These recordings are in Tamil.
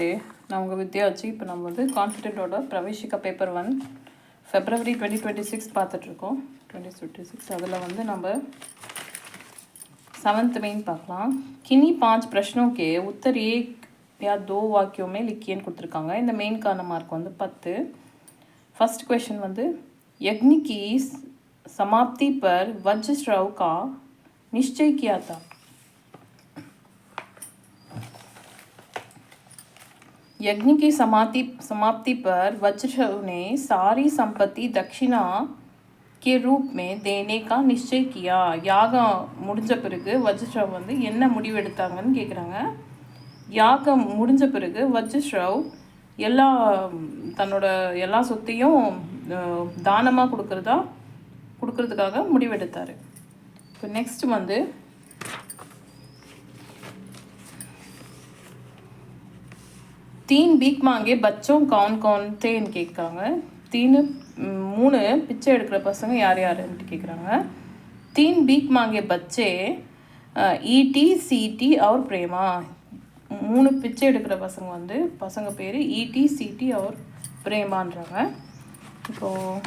नमस्ते நான் உங்கள் வித்யாச்சி. இப்போ நம்ம வந்து கான்ஃபிடென்ட்டோட பிரவேசிக்க பேப்பர் 1 ஃபெப்ரவரி 2026 பார்த்துட்ருக்கோம். 2026 அதில் வந்து நம்ம 7th மெயின் பார்க்கலாம். किन्हीं 5 प्रश्नों के उत्तर एक या 2 वाक्यों में लिखिएன்னு கொடுத்துருக்காங்க. இந்த மெயின்கான மார்க் வந்து 10. फर्स्ट क्वेश्चन வந்து यज्ञ की समाप्ति पर वज्रश्रव का निश्चय किया था. यज्ञ की समाप्ति पर वज्रश्रव ने सारी संपत्ति दक्षिणा के रूप में देने का निश्चय किया. யாகம் முடிஞ்ச பிறகு வஜ்ரஸ்ரவ் வந்து என்ன முடிவெடுத்தாங்கன்னு கேட்குறாங்க. யாகம் முடிஞ்ச பிறகு வஜ்ரஸ்ரவ் தன்னோட எல்லா சொத்தையும் தானமாக கொடுக்கறதுக்காக முடிவெடுத்தார். இப்போ நெக்ஸ்ட் வந்து तीन भीख मांगे बच्चों कौन कौन थेன்னு கேட்குறாங்க. 3 பிச்சை எடுக்கிற பசங்க யார் யாருன்ட்டு கேட்குறாங்க. 3 भीख मांगे बच्चे ईटी सीटी और प्रेमा. 3 பிச்சை எடுக்கிற பசங்க பேர் ईटी सीटी और प्रेमाன்றாங்க. இப்போது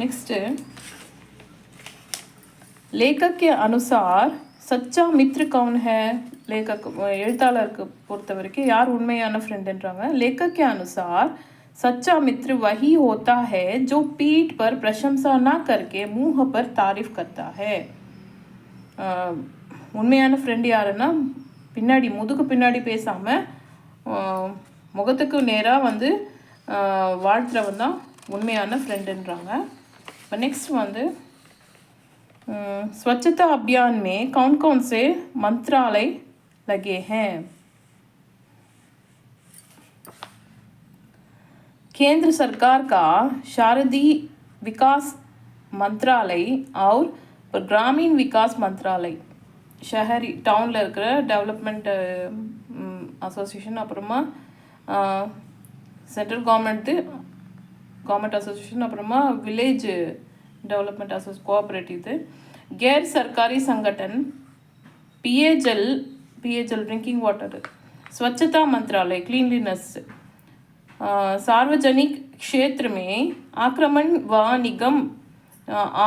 नेक्स्ट लेखक के अनुसार सच्चा मित्र कौन है. लेखक எழுத்தாளருக்கு பொறுத்த வரைக்கும் யார் உண்மையான ஃப்ரெண்டுன்றாங்க. लेखक के अनुसार सच्चा मित्र वही होता है जो पीठ पर प्रशंसा ना करके मुंह पर तारीफ करता है. உண்மையான ஃப்ரெண்டு யாருன்னா முதுகு பின்னாடி பேசாமல் முகத்துக்கு நேராக வந்து வாழ்த்துறவன் தான் உண்மையான ஃப்ரெண்டுன்றாங்க. இப்போ नेक्स्ट வந்து स्वच्छता अभियान में कौन कौन से मंत्रालय लगे हैं. केंद्र सरकार का शहरी विकास मंत्रालय और ग्रामीण विकास मंत्रालय शहरी टाउनல இருக்கிற டெவலப்மெண்ட் அசோசியேஷன், அப்புறமா சென்ட்ரல் கவர்மெண்ட் அசோசியேஷன், அப்புறமா வில்லேஜ் डेवलपमेंट कोऑपरेटिव थे. गैर सरकारी संगठन पेयजल ड्रिंकिंग वाटर, स्वच्छता मंत्रालय क्लीनलीनेस, सार्वजनिक क्षेत्र में आक्रमण व निगम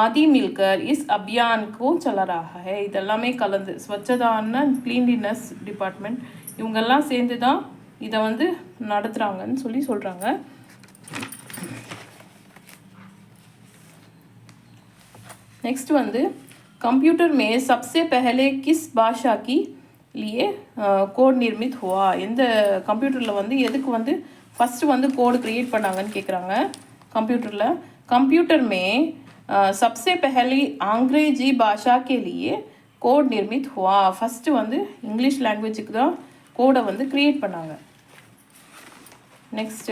आदि मिलकर इस अभियान को चला रहा है. இதெல்லாமே கலந்து ஸ்வச்சதான்னா क्लीनलीनेस டிபார்ட்மெண்ட் இவங்கெல்லாம் சேர்ந்து தான் இதை வந்து நடத்துகிறாங்கன்னு சொல்கிறாங்க. नेक्स्ट வந்து कंप्यूटर में सबसे पहले किस भाषा की लिए कोड निर्मित हुआ. எந்த கம்ப்யூட்டரில் வந்து எதுக்கு வந்து ஃபஸ்ட்டு வந்து கோடு க்ரியேட் பண்ணாங்கன்னு கேட்குறாங்க. कंप्यूटर में सबसे पहले अंग्रेजी भाषा के लिए कोड निर्मित हुआ. ஃபஸ்ட்டு வந்து இங்கிலீஷ் லாங்குவேஜுக்கு தான் கோடை வந்து க்ரியேட் பண்ணாங்க. नेक्स्ट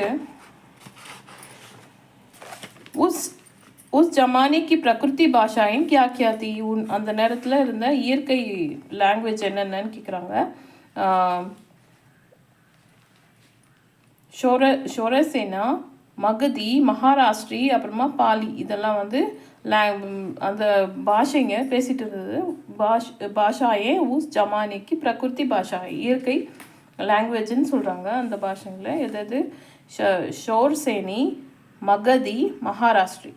उस जमाने की प्रकृति भाषाएं क्या क्या थी. அந்த நேரத்தில் இருந்த இயற்கை லாங்குவேஜ் என்னென்னு கேட்குறாங்க. ஷோரசேனா, மகதி, மகாராஷ்டிரி, அப்புறமா பாலி இதெல்லாம் வந்து அந்த பாஷைங்க பேசிகிட்டு இருந்தது. பாஷாயே உஸ் ஜமானிக்கு பிரகிருதி பாஷா இயற்கை லாங்குவேஜ்னு சொல்கிறாங்க. அந்த பாஷைங்களை எதாவது ஷோர்சேனி, மகதி, மகாராஷ்டிரி,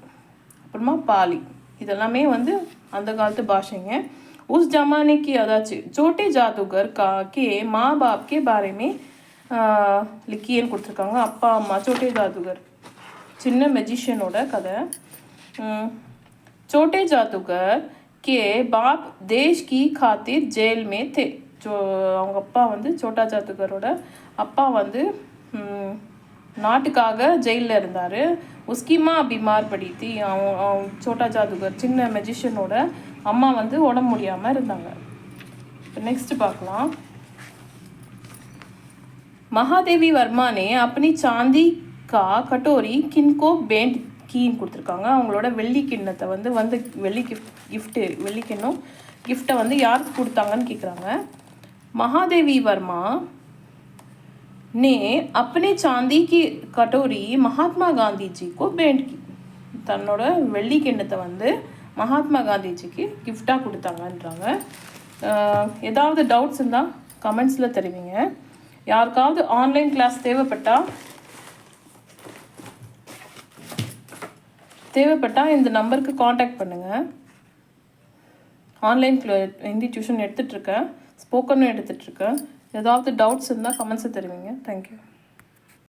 அப்புறமா பாலி இதெல்லாமே வந்து அந்த காலத்து பாஷைங்க. उस जमाने की அதாச்சும் छोटे जादूगर के माँ बाप के बारे में लिखिएன்னு கொடுத்துருக்காங்க. அப்பா அம்மா छोटे जादूगर சின்ன மெஜிஷியனோட கதை. छोटे जादूगर के बाप देश की खातिर जेल में थे. அவங்க அப்பா வந்து சோட்டா ஜாதுகரோட அப்பா வந்து நாட்டுக்காக ஜெயிலில் இருந்தார். உஸ்கிமா பிமார் படித்தி அவன் சோட்டா ஜாதுகர் சின்ன மெஜிஷியனோட அம்மா வந்து உடம்பு முடியாமல் இருந்தாங்க. இப்போ நெக்ஸ்ட் பார்க்கலாம். महादेवी वर्मा ने अपनी चांदी का कटोरी किनको भेंट कीன்னு கொடுத்துருக்காங்க. அவங்களோட வெள்ளி கிண்ணத்தை வந்து வெள்ளி வெள்ளி கிண்ணம் கிஃப்டை வந்து யாருக்கு கொடுத்தாங்கன்னு கேட்குறாங்க. महादेवी वर्मा ने अपने चांदी की कटोरी महात्मा गांधी जी को भेंट की. தன்னோட வெள்ளி கிண்ணத்தை வந்து மகாத்மா காந்திஜிக்கு கிஃப்டாக கொடுத்தாங்கன்றாங்க. ஏதாவது டவுட்ஸ் இருந்தால் கமெண்ட்ஸில் தெரிவிங்க. யாருக்காவது ஆன்லைன் கிளாஸ் தேவைப்பட்டால் இந்த நம்பருக்கு காண்டாக்ட் பண்ணுங்கள். ஆன்லைன் ஹிந்தி டியூஷன் எடுத்துகிட்ருக்கேன், ஸ்போக்கனும் எடுத்துகிட்ருக்கேன். ஏதாவது டவுட்ஸ் இருந்தால் கமெண்ட்ஸை தெரிவிங்க. தேங்க்யூ.